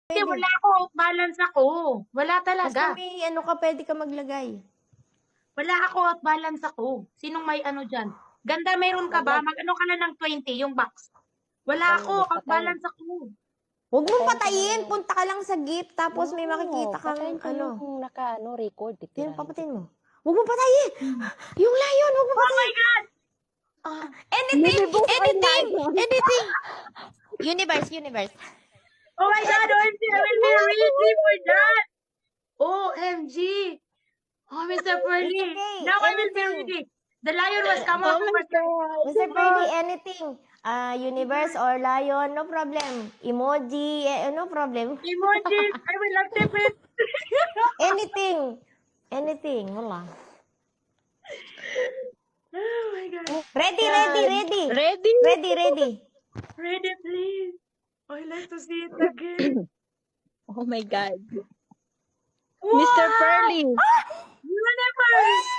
Hindi, Pwede. wala ako. Balance ako. Wala Basta talaga. may ano ka, pwede ka maglagay. Wala ako at balance ako. Sinong may ano dyan? Ganda, meron ka ba? Mag-ano ka na ng 20, yung box. Wala ako. At balance ako. Huwag mong Patayin ka patayin. na. Punta ka lang sa gift. Tapos may No, makikita kang patayin ko ano. yung naka-record. Yan, papatayin mo. Huwag mong patayin. Yung lion, huwag mong Oh patayin. my God! Anything, anything, anything. Universe. Oh my God, OMG, I will be ready for that! OMG! Oh, Mr. Pearly, It's okay, now I will be anything. ready. The lion was come Oh out my over God. Mr. Freddy, anything. Universe or lion, no problem. Emoji, no problem. emojis. I will accept it. Anything. Wala. Oh my God. Ready. Ready? Ready, please. I like to see it again. Oh my God. Wow! Mr. Pearly. Universe!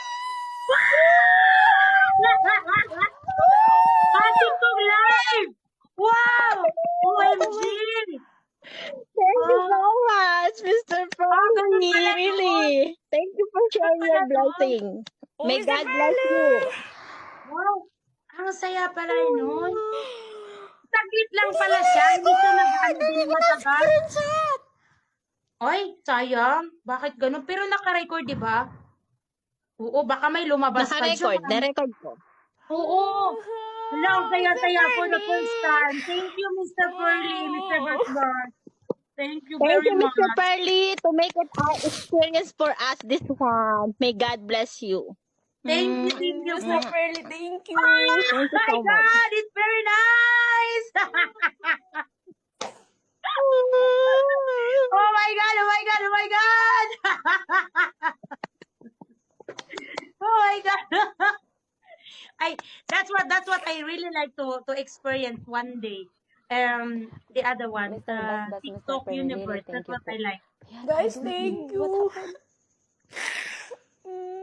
TikTok live! Wow! OMG! Thank you so much, Mr. ganun Pearly. pala Really. Thank you for sharing pala your yun. blessing. May Mr. God bless you. Wow! Ang saya pala nun. Saglit lang pala siya. Hindi siya nag-ano din matagal. Screenshot! Ay, sayang. Bakit ganun? Pero naka-record, di ba? Oo, baka may lumabas pa Naka-record. dyan. Na-record ko. Oo. Wala, ang saya-saya Mr. for the Pearly. first time. Thank you, Mr. Pearly, Mr. Batman. Thank you Thank very you, much. Mr. Pearly, to make it our experience for us this one. May God bless you. Thank you. Mr. Pearly, thank you. Thank you Oh so my much. God, it's very nice. Oh my God. Oh my God. That's what I really like to experience one day. The other one, Mr. Bas, TikTok Mr. Pearly, universe. really, That's what I like. Guys, thank you.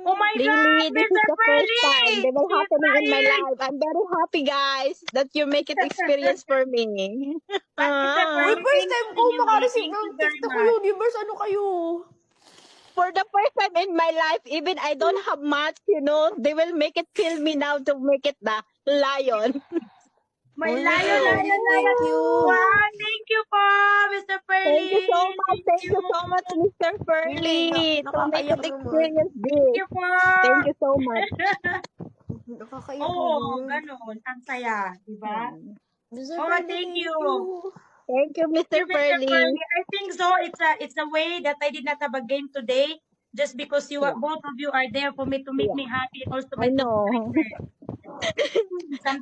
Oh my God, Really, this is Mr. the first time Pearly! that will happening in my Smile! life. I'm very happy, guys, that you make it experience for me. But Mr. Uy, Pearly, first thank time you ko anyway. makareceive Thank ng you very TikTok much. universe. Ano kayo? For the first time in my life, even I don't have much, they will make it feel me now to make it the lion. My Oh, lion. thank you. Wow, thank you po, Mr. Pearly. Thank you so much. Thank you so much, Mr. Pearly, to make Nakakaiyak it naman. experience Thank this. you po. Thank you so much. Nakakaiyak Oo, naman. ganun. Ang saya, di ba? Mr. Oh, Pearly, thank you. Thank you, Thank you, Mr. Mr. Pearly. Pearly. I think so. It's a way that I did not have a game today, just because Yeah. both of you are there for me to make Yeah. me happy, also I my know. something